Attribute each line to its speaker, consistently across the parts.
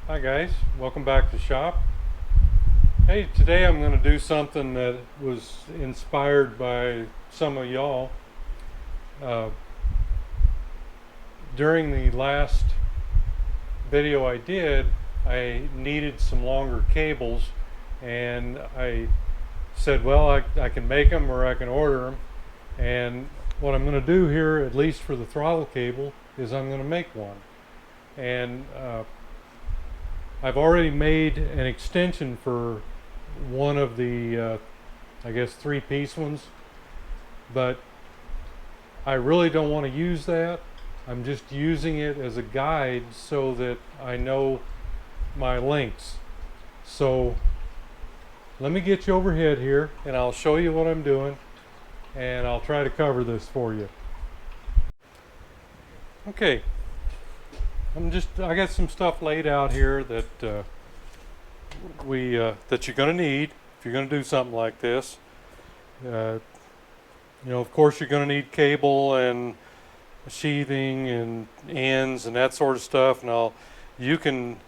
Speaker 1: Hi guys, welcome back to the shop. Hey, today I'm going to do something that was inspired by some of y'all. Uh, During the last video I did, I needed some longer cables, and I said, well, I can make them or I can order them. And what I'm going to do here, at least for the throttle cable, is I'm going to make one. And I've already made an extension for one of the I guess 3-piece ones, but I really don't want to use that. I'm just using it as a guide so that I know my lengths. So let me get you overhead here and I'll show you what I'm doing, and I'll try to cover this for you. Okay, I got some stuff laid out here that that you're going to need if you're going to do something like this. Of course, you're going to need cable and sheathing and ends and that sort of stuff. Now, you can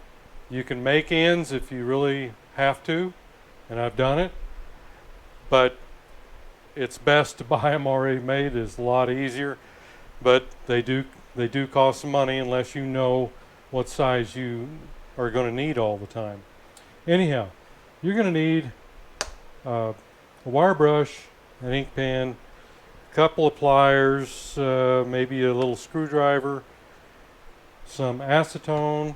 Speaker 1: make ends if you really have to, and I've done it. But it's best to buy them already made. It's a lot easier, but they do cost some money unless you know what size you are going to need all the time. Anyhow, you're going to need a wire brush, an ink pen, a couple of pliers, maybe a little screwdriver, some acetone,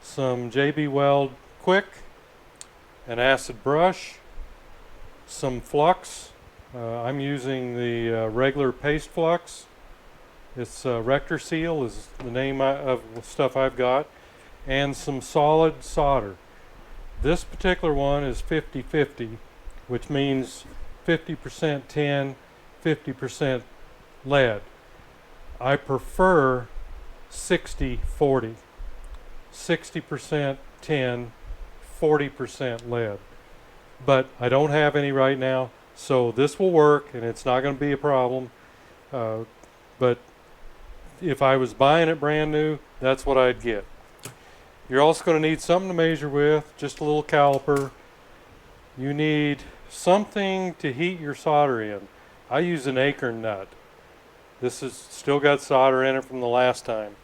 Speaker 1: some JB Weld Quick, an acid brush, some flux. I'm using the regular paste flux. It's Rector Seal is the name of the stuff I've got, and some solid solder. This particular one is 50-50, which means 50% tin, 50% lead. I prefer 60-40, 60% tin, 40% lead. But I don't have any right now, so this will work and it's not going to be a problem. But if I was buying it brand new, that's what I'd get. You're also going to need something to measure with, just a little caliper. You need something to heat your solder in. I use an acorn nut. This has still got solder in it from the last time.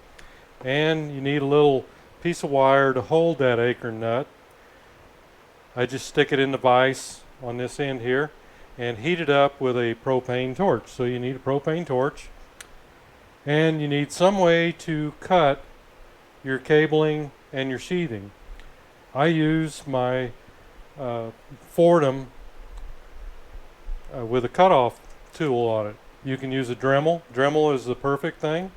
Speaker 1: And you need a little piece of wire to hold that acorn nut. I just stick it in the vise on this end here and heat it up with a propane torch. So you need a propane torch. And you need some way to cut your cabling and your sheathing. I use my Fordham with a cutoff tool on it. You can use a Dremel. Dremel is the perfect thing.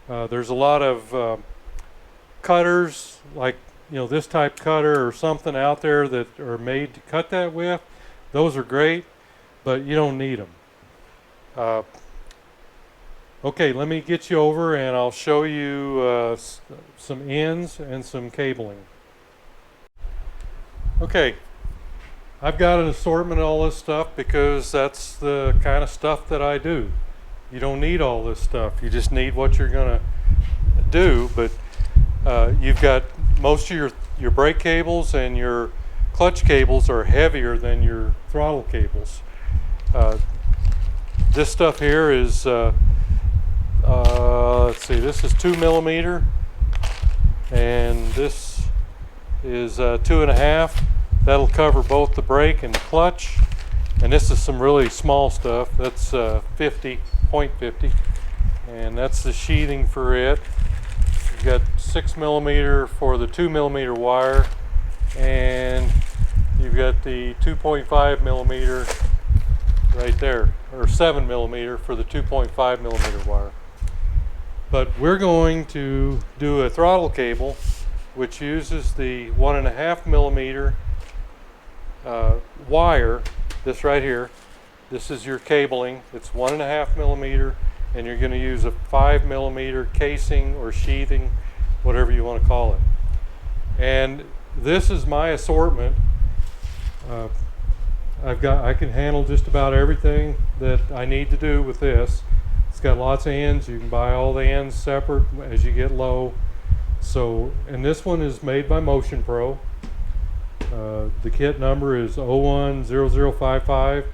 Speaker 1: There's a lot of cutters like this type cutter or something out there that are made to cut that with. Those are great, but you don't need them. Okay, let me get you over and I'll show you some ends and some cabling. Okay, I've got an assortment of all this stuff because that's the kind of stuff that I do. You don't need all this stuff. You just need what you're going to do. But you've got most of your brake cables and your clutch cables are heavier than your throttle cables. This stuff here is let's see, this is 2mm and this is 2.5. That'll cover both the brake and the clutch. And this is some really small stuff. That's 0.50, and that's the sheathing for it. You've got 6mm for the 2mm wire, and you've got the 2.5mm right there, or 7mm for the 2.5mm wire. But we're going to do a throttle cable which uses the 1.5mm wire. This right here, this is your cabling. It's 1.5mm, and you're going to use a 5mm casing or sheathing, whatever you want to call it. And this is my assortment. I can handle just about everything that I need to do with this. It's got lots of ends. You can buy all the ends separate as you get low. So, and this one is made by Motion Pro. The kit number is 010055.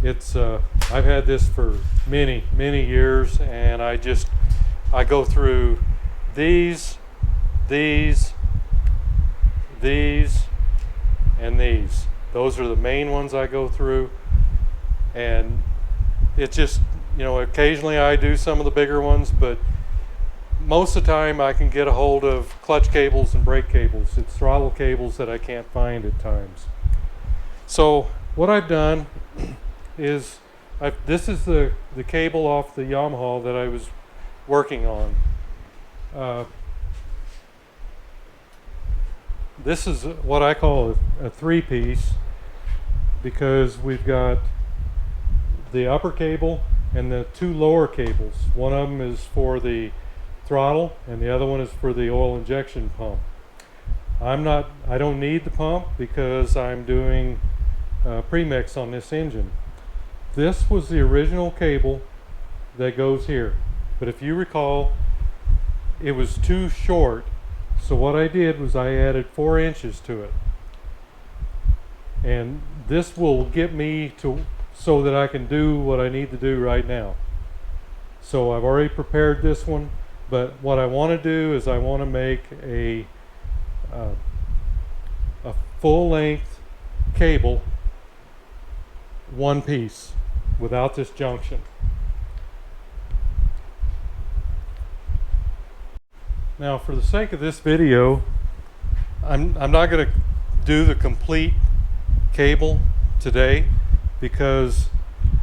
Speaker 1: It's I've had this for many years, and I go through these, and these. Those are the main ones I go through, and it just, you know, occasionally I do some of the bigger ones, but most of the time I can get a hold of clutch cables and brake cables. It's throttle cables that I can't find at times. So what I've done is this is the cable off the Yamaha that I was working on. This is what I call a three-piece, because we've got the upper cable and the two lower cables. One of them is for the throttle and the other one is for the oil injection pump. I don't need the pump because I'm doing premix on this engine. This was the original cable that goes here, but if you recall, it was too short. So what I did was I added 4 inches to it, and this will get me to so that I can do what I need to do right now. So I've already prepared this one, but what I want to do is I want to make a full-length cable, one piece, without this junction. Now, for the sake of this video, I'm not going to do the complete cable today because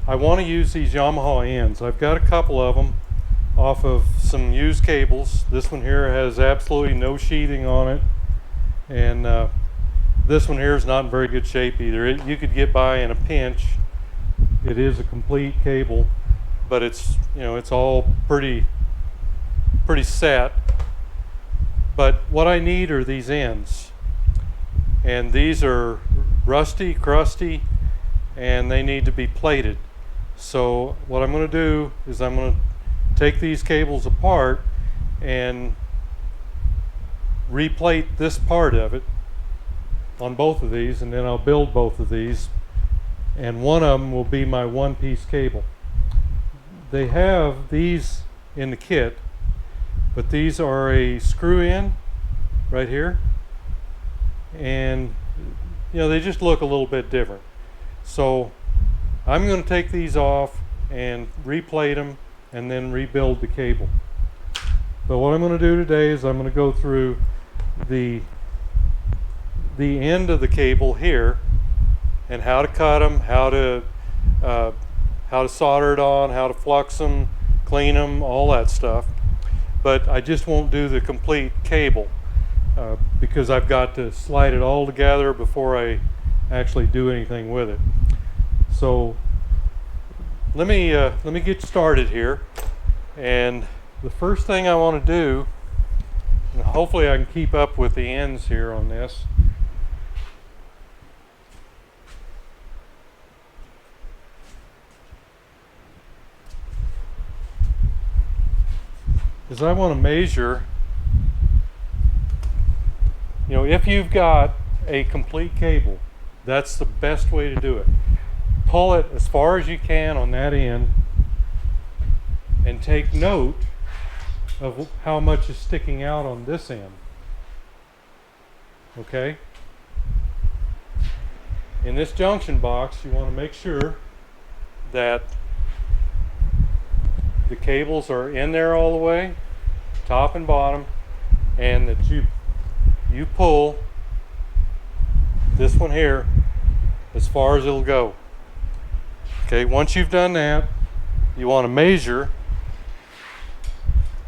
Speaker 1: I want to use these Yamaha ends. I've got a couple of them off of some used cables. This one here has absolutely no sheathing on it, and this one here is not in very good shape either. You could get by in a pinch. It is a complete cable, but it's, you know, it's all pretty set. But what I need are these ends, and these are rusty, crusty, and they need to be plated. So what I'm going to do is I'm going to take these cables apart and replate this part of it on both of these, and then I'll build both of these, and one of them will be my one-piece cable. They have these in the kit, but these are a screw-in right here, and you know, they just look a little bit different. So I'm going to take these off and replate them and then rebuild the cable. But what I'm going to do today is I'm going to go through the end of the cable here and how to cut them, how to solder it on, how to flux them, clean them, all that stuff. But I just won't do the complete cable because I've got to slide it all together before I actually do anything with it. So let me get started here, and the first thing I want to do, and hopefully I can keep up with the ends here on this, is I want to measure, you know, if you've got a complete cable, that's the best way to do it. Pull it as far as you can on that end and take note of how much is sticking out on this end. Okay? In this junction box, you want to make sure that the cables are in there all the way, top and bottom, and that you pull this one here as far as it'll go. Okay, once you've done that, you want to measure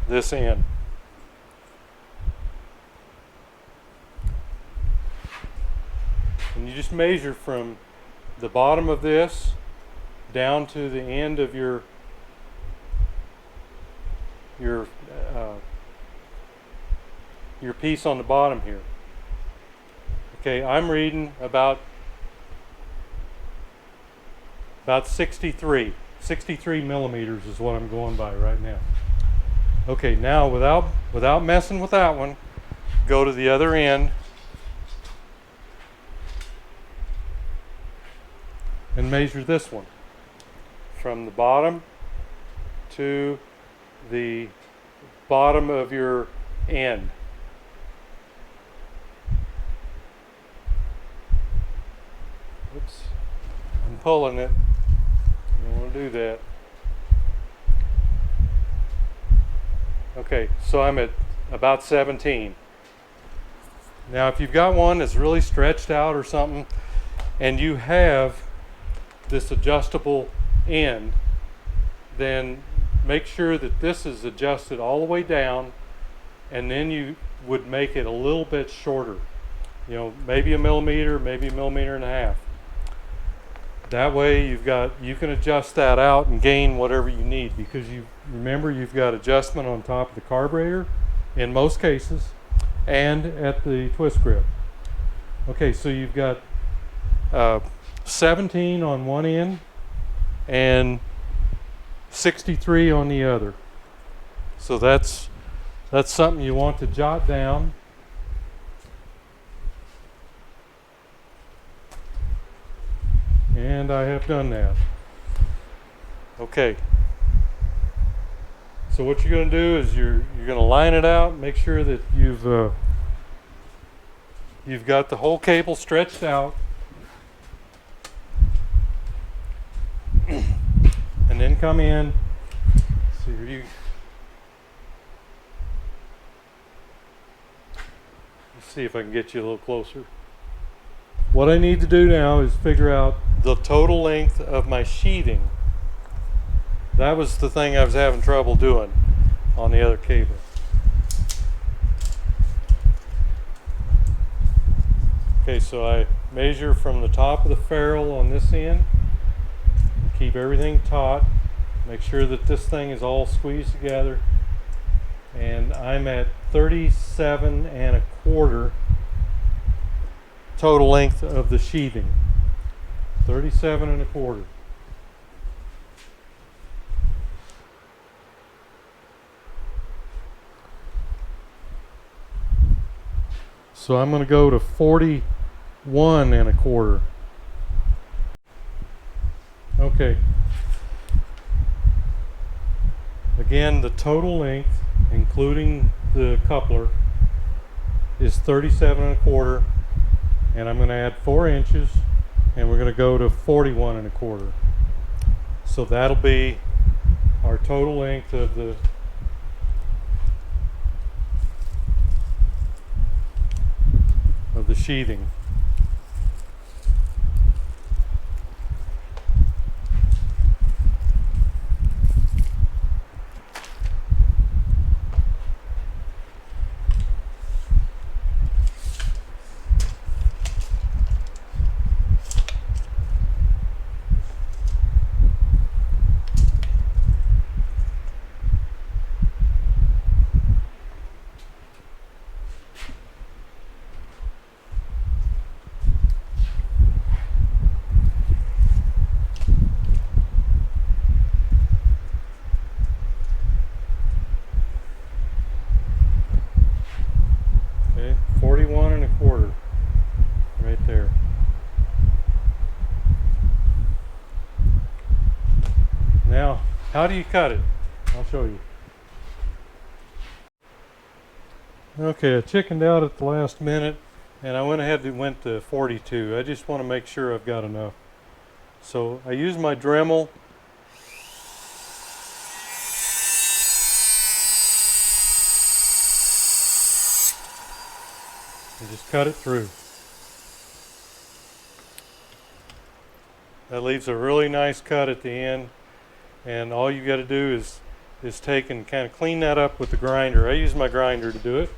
Speaker 1: this end. And you just measure from the bottom of this down to the end of your piece on the bottom here. Okay, I'm reading about 63 millimeters is what I'm going by right now. Okay, now without messing with that one, go to the other end and measure this one from the bottom to the bottom of your end. Oops, I'm pulling it. You don't want to do that. Okay, so I'm at about 17. Now if you've got one that's really stretched out or something, and you have this adjustable end, then make sure that this is adjusted all the way down, and then you would make it a little bit shorter. You know, maybe a millimeter, maybe a millimeter and a half. That way you can adjust that out and gain whatever you need, because remember you've got adjustment on top of the carburetor in most cases and at the twist grip. Okay, so you've got 17 on one end and 63 on the other. So that's something you want to jot down. And I have done that. Okay. So what you're going to do is you're going to line it out, make sure that you've got the whole cable stretched out, and then come in. See, let's see if I can get you a little closer. What I need to do now is figure out the total length of my sheathing. That was the thing I was having trouble doing on the other cable. Okay, so I measure from the top of the ferrule on this end, and keep everything taut, make sure that this thing is all squeezed together, and I'm at 37 1/4 total length of the sheathing. 37 1/4. So I'm going to go to 41 1/4. Okay. Again, the total length, including the coupler, is 37 1/4, and I'm going to add 4 inches, and we're going to go to 41 1/4. So that'll be our total length of the sheathing. Okay, 41 1/4 right there. Now, how do you cut it? I'll show you. Okay, I chickened out at the last minute, and I went ahead and went to 42. I just want to make sure I've got enough. So I use my Dremel. And just cut it through. That leaves a really nice cut at the end, and all you got to do is take and kind of clean that up with the grinder. I use my grinder to do it.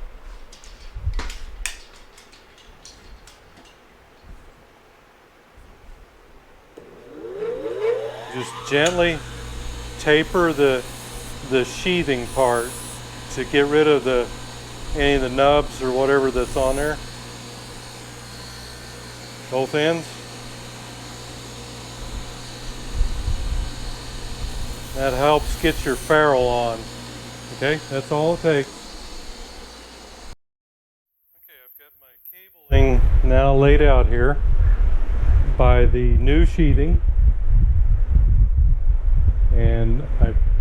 Speaker 1: Just gently taper the sheathing part to get rid of any of the nubs or whatever that's on there. Both ends. That helps get your ferrule on Okay, that's all it takes. Okay, I've got my cabling now laid out here by the new sheathing, and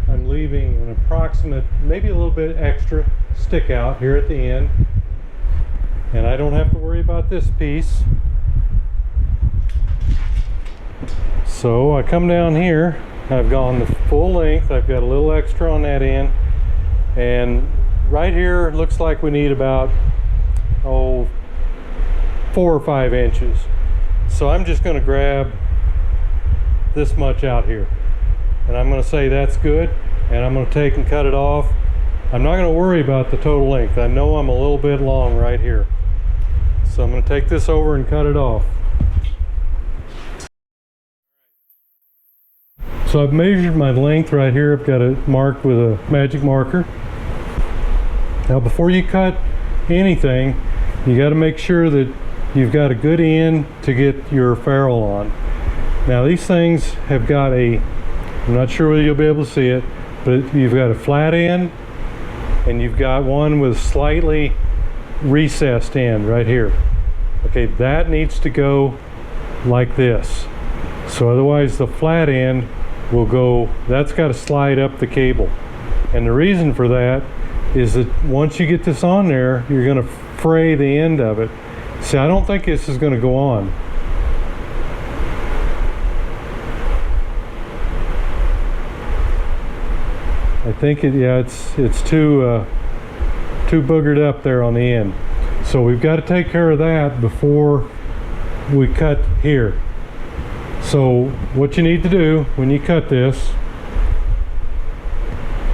Speaker 1: I'm leaving an approximate, maybe a little bit extra stick out here at the end, and I don't have to worry about this piece. So I come down here, I've gone the full length, I've got a little extra on that end, and right here it looks like we need about 4 or 5 inches. So I'm just going to grab this much out here, and I'm going to say that's good, and I'm going to take and cut it off. I'm not going to worry about the total length. I know I'm a little bit long right here, so I'm going to take this over and cut it off. So I've measured my length right here. I've got it marked with a magic marker. Now before you cut anything, you got to make sure that you've got a good end to get your ferrule on. Now these things have got I'm not sure whether you'll be able to see it, but you've got a flat end and you've got one with slightly recessed end right here. Okay, that needs to go like this. So otherwise the flat end will go, that's got to slide up the cable. And the reason for that is that once you get this on there, you're going to fray the end of it. See, I don't think this is going to go on. I think it's too boogered up there on the end. So we've got to take care of that before we cut here. So what you need to do when you cut this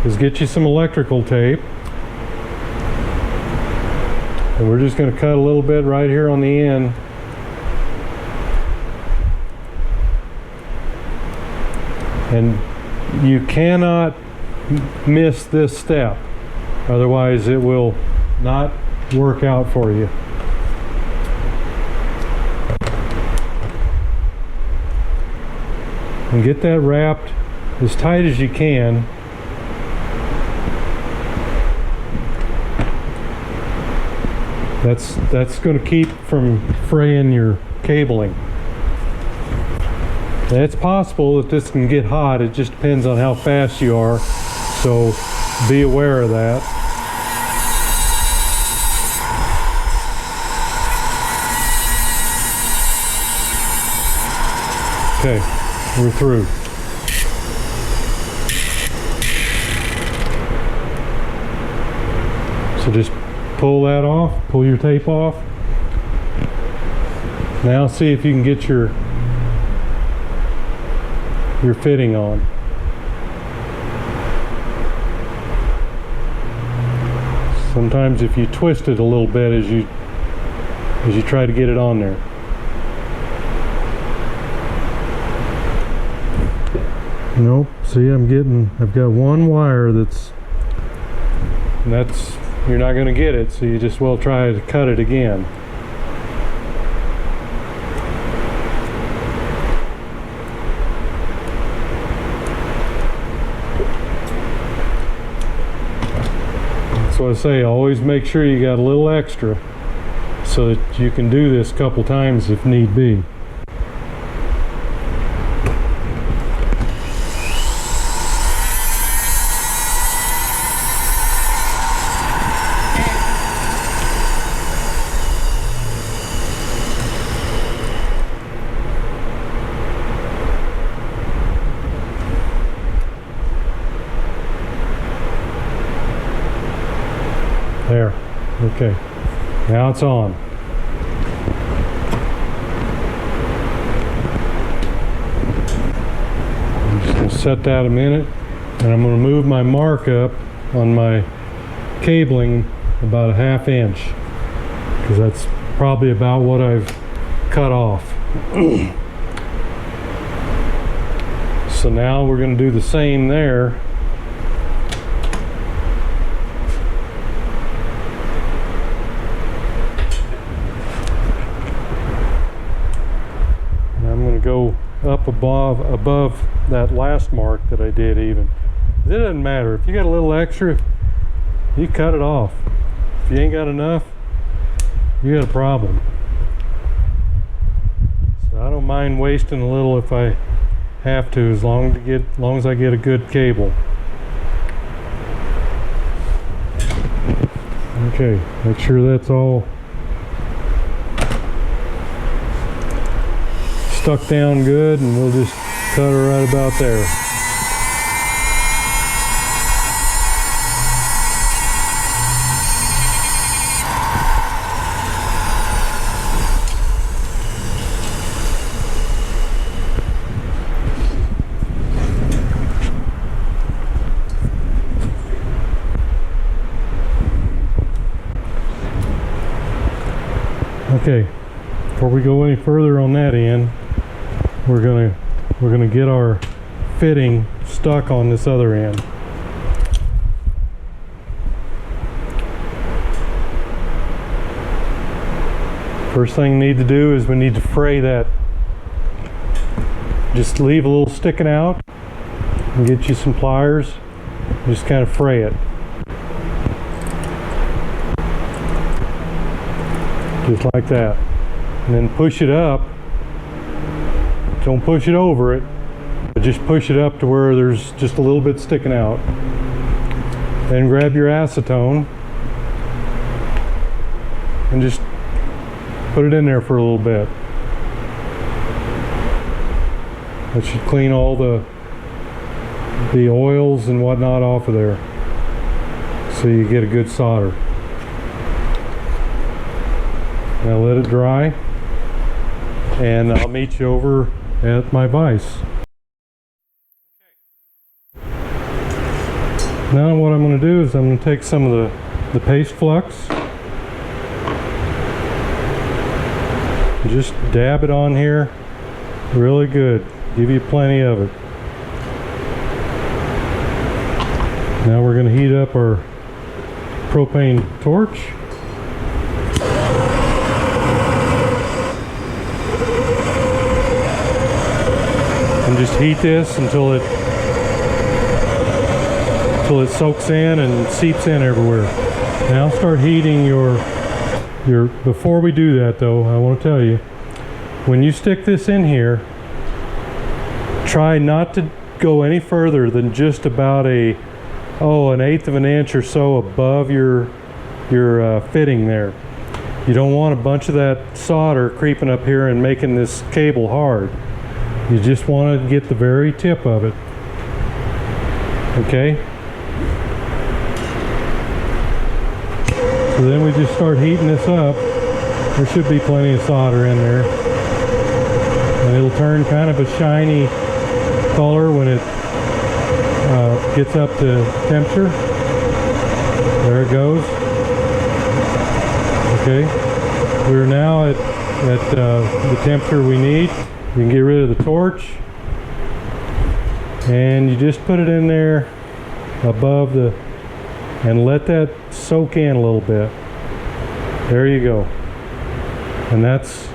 Speaker 1: is get you some electrical tape, and we're just going to cut a little bit right here on the end. And you cannot miss this step, otherwise it will not work out for you. And get that wrapped as tight as you can. That's going to keep from fraying your cabling. And it's possible that this can get hot. It just depends on how fast you are, so be aware of that. Okay. We're through. So just pull that off, pull your tape off. Now see if you can get your fitting on. Sometimes if you twist it a little bit as you try to get it on there. Nope, see, I've got one wire that's you're not going to get it, so you just well try to cut it again. That's what I say, always make sure you got a little extra so that you can do this a couple times if need be. There, okay, now it's on. I'm just going to set that a minute, and I'm going to move my mark up on my cabling about a ½ inch, because that's probably about what I've cut off. So now we're going to do the same there. Go up above that last mark that I did even. It doesn't matter. If you got a little extra, you cut it off. If you ain't got enough, you got a problem. So I don't mind wasting a little if I have to, as long as I get a good cable. Okay, make sure that's all stuck down good, and we'll just cut her right about there. Okay, before we go any further on that end, we're gonna get our fitting stuck on this other end. First thing we need to do is we need to fray that. Just leave a little sticking out and get you some pliers. Just kind of fray it. Just like that. And then push it up. Don't push it over it, but just push it up to where there's just a little bit sticking out. Then grab your acetone and just put it in there for a little bit. That should clean all the oils and whatnot off of there, so you get a good solder. Now let it dry, and I'll meet you over at my vise. Now what I'm going to do is I'm going to take some of the paste flux, and just dab it on here really good. Give you plenty of it. Now we're going to heat up our propane torch. And just heat this until it soaks in and seeps in everywhere. Now start heating your before we do that though, I want to tell you, when you stick this in here, try not to go any further than just about an 1/8 of an inch or so above your fitting there. You don't want a bunch of that solder creeping up here and making this cable hard. You just want to get the very tip of it. Okay? So then we just start heating this up. There should be plenty of solder in there. And it'll turn kind of a shiny color when it gets up to temperature. There it goes. Okay. We're now at the temperature we need. You can get rid of the torch, and you just put it in there above and let that soak in a little bit. There you go. And that's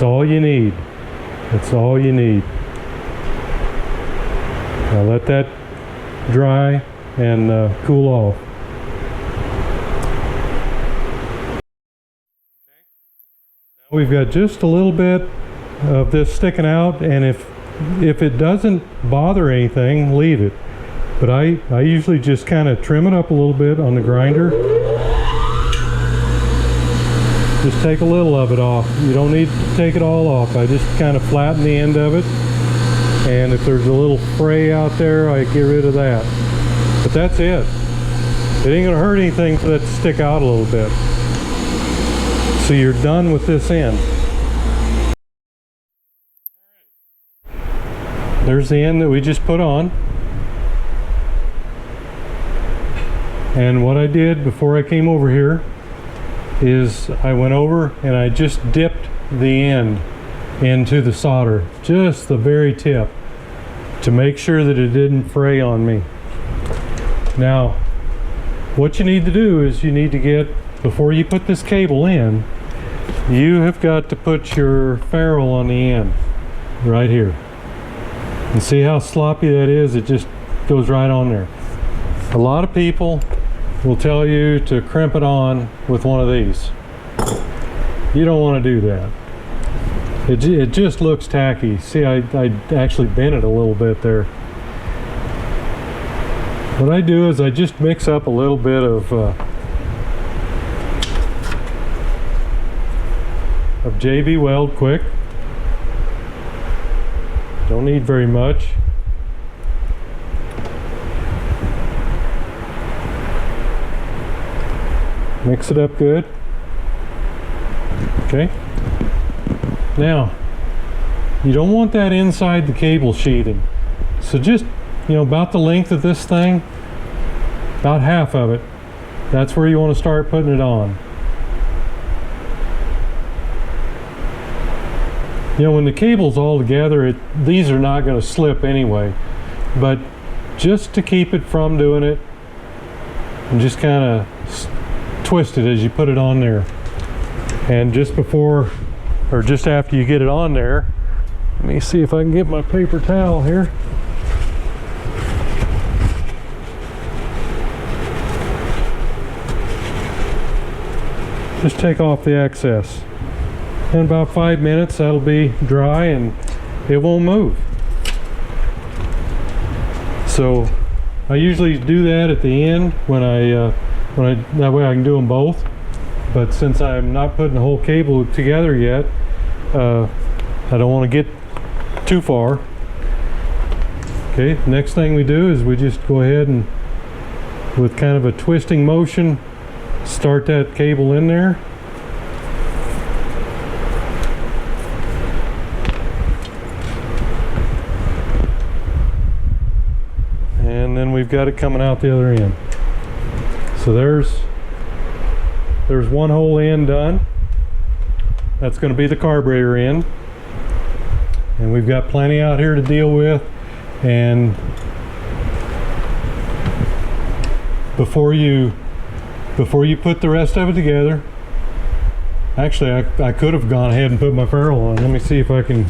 Speaker 1: all you need. That's all you need. Now let that dry and cool off. Now we've got just a little bit of this sticking out, and if it doesn't bother anything, leave it. But I usually just kind of trim it up a little bit on the grinder. Just take a little of it off. You don't need to take it all off. I just kind of flatten the end of it, and if there's a little fray out there, I get rid of that. But that's it. It ain't gonna hurt anything for that to stick out a little bit. So you're done with this end. There's the end that we just put on. And what I did before I came over here is I went over and I just dipped the end into the solder, just the very tip, to make sure that it didn't fray on me. Now, what you need to do is you need to get, before you put this cable in, you have got to put your ferrule on the end, right here. And see how sloppy that is? It just goes right on there. A lot of people will tell you to crimp it on with one of these. You don't want to do that. It just looks tacky. See, I actually bent it a little bit there. What I do is I just mix up a little bit of JB Weld Quick. Don't need very much. Mix it up good. Okay. Now, you don't want that inside the cable sheathing. So just, about the length of this thing, about half of it, that's where you want to start putting it on. When the cable's all together, these are not going to slip anyway. But just to keep it from doing it, and just kind of twist it as you put it on there. And just before, or just after you get it on there, let me see if I can get my paper towel here. Just take off the excess. In about 5 minutes that'll be dry and it won't move. So I usually do that at the end when that way I can do them both. But since I'm not putting the whole cable together yet, I don't want to get too far. Okay, next thing we do is we just go ahead and, with kind of a twisting motion, start that cable in there. And then we've got it coming out the other end. So there's one whole end done. That's going to be the carburetor end. And we've got plenty out here to deal with. And before you put the rest of it together, actually I could have gone ahead and put my ferrule on. Let me see if I can,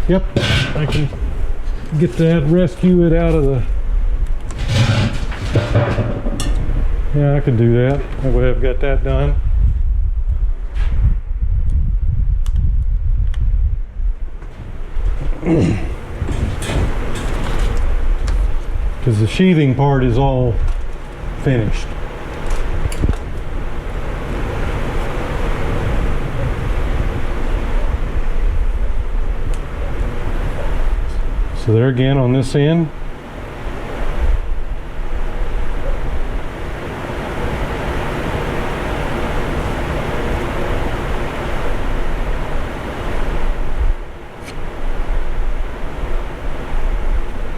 Speaker 1: yep, I can get that, rescue it out of the, yeah, I can do that. That way I've got that done. Because the sheathing part is all finished. So there again on this end.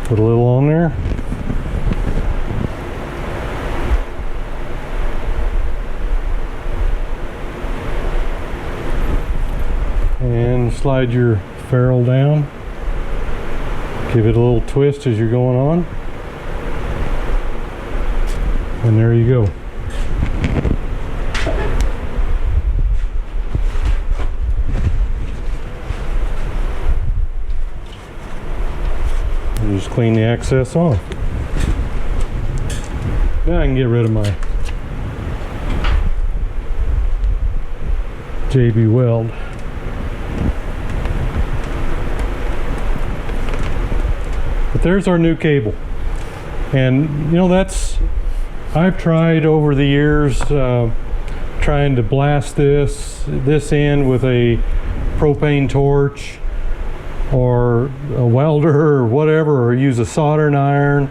Speaker 1: Put a little on there. And slide your ferrule down. Give it a little twist as you're going on. And there you go. And just clean the excess off. Now I can get rid of my JB Weld. But there's our new cable. And I've tried over the years trying to blast this in with a propane torch or a welder or whatever, or use a soldering iron.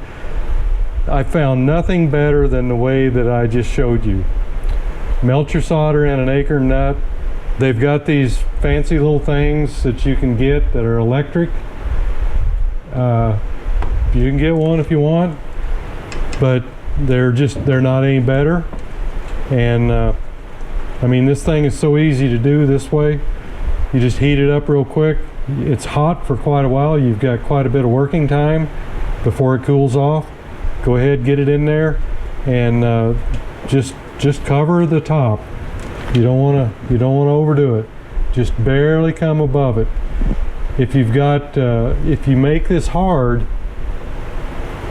Speaker 1: I found nothing better than the way that I just showed you. Melt your solder in an acorn nut. They've got these fancy little things that you can get that are electric. You can get one if you want, but they're not any better. And I mean, this thing is so easy to do this way. You just heat it up real quick. It's hot for quite a while. You've got quite a bit of working time before it cools off. Go ahead, get it in there, and just cover the top. You don't want to overdo it. Just barely come above it. If you make this hard,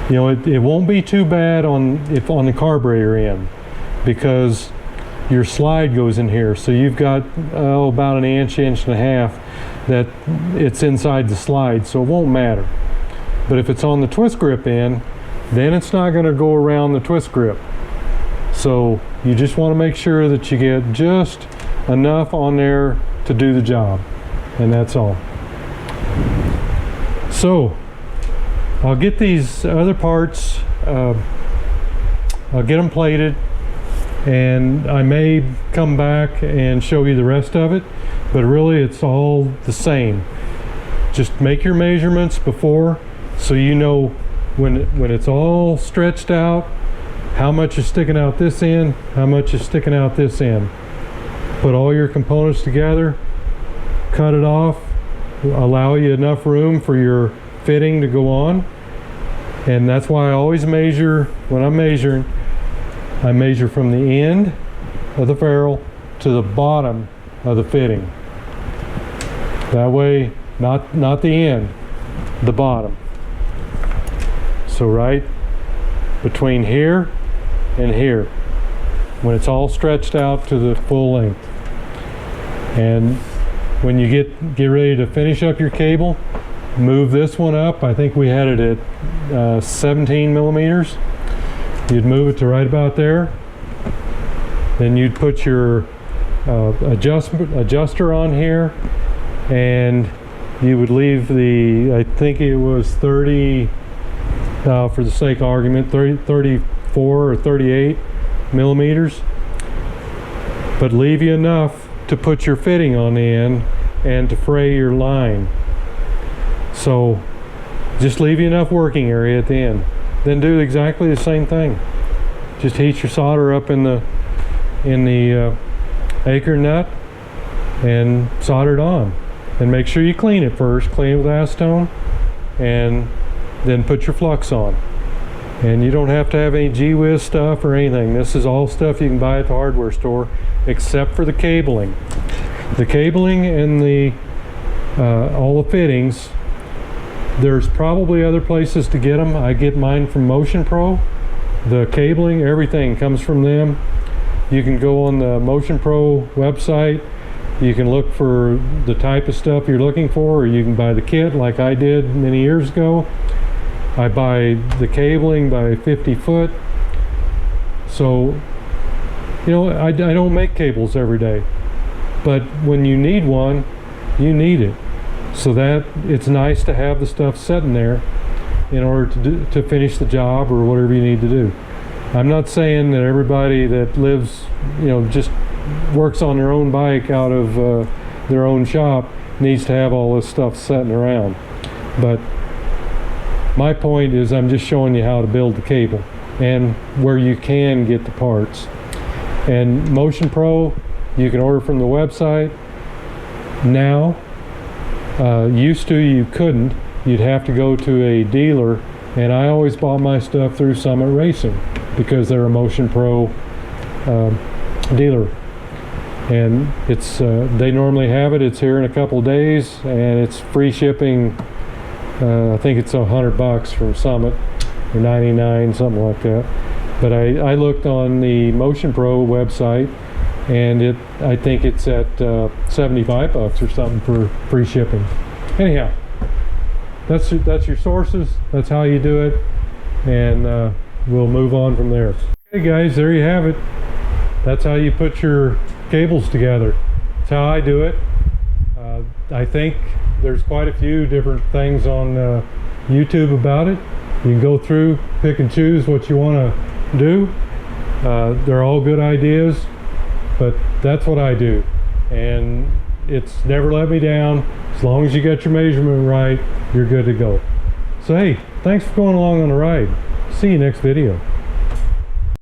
Speaker 1: You know, it won't be too bad on the carburetor end, because your slide goes in here, so you've got about an inch and a half that it's inside the slide, so it won't matter. But if it's on the twist grip end, then it's not going to go around the twist grip. So you just want to make sure that you get just enough on there to do the job, and that's all. So I'll get these other parts, I'll get them plated, and I may come back and show you the rest of it, but really it's all the same. Just make your measurements before, so you know when it's all stretched out, how much is sticking out this end, how much is sticking out this end. Put all your components together, cut it off, allow you enough room for your fitting to go on. And that's why I always measure, when I'm measuring, I measure from the end of the ferrule to the bottom of the fitting. That way, not the end, the bottom. So right between here and here, when it's all stretched out to the full length. And when you get ready to finish up your cable, move this one up. I think we had it at 17 millimeters. You'd move it to right about there. Then you'd put your adjuster on here, and you would leave the, I think it was 30, for the sake of argument, 34 or 38 millimeters, but leave you enough to put your fitting on the end and to fray your line. So just leave you enough working area at the end. Then do exactly the same thing. Just heat your solder up in the Acre nut and solder it on. And make sure you clean it first. Clean it with acetone, and then put your flux on. And you don't have to have any gee whiz stuff or anything. This is all stuff you can buy at the hardware store, except for the cabling. The cabling and the all the fittings, there's probably other places to get them. I get mine from Motion Pro. The cabling, everything comes from them. You can go on the Motion Pro website. You can look for the type of stuff you're looking for, or you can buy the kit like I did many years ago. I buy the cabling by 50 foot. So, you know, I don't make cables every day, but when you need one, you need it. So that it's nice to have the stuff sitting there in order to finish the job or whatever you need to do. I'm not saying that everybody that lives, you know, just works on their own bike out of their own shop needs to have all this stuff sitting around. But my point is, I'm just showing you how to build the cable and where you can get the parts. And Motion Pro, you can order from the website. Now, used to you couldn't. You'd have to go to a dealer, and I always bought my stuff through Summit Racing because they're a Motion Pro dealer. And it's they normally have it. It's here in a couple of days, and it's free shipping. I think it's $100 from Summit, or 99, something like that. But I looked on the Motion Pro website, and I think it's at $75 or something for free shipping. Anyhow, that's your sources. That's how you do it, and we'll move on from there. Okay, guys, there you have it. That's how you put your cables together. That's how I do it. I think there's quite a few different things on YouTube about it. You can go through, pick and choose what you want to do. They're all good ideas, but that's what I do, and it's never let me down. As long as you got your measurement right, you're good to go. So hey, thanks for going along on the ride. See you next video.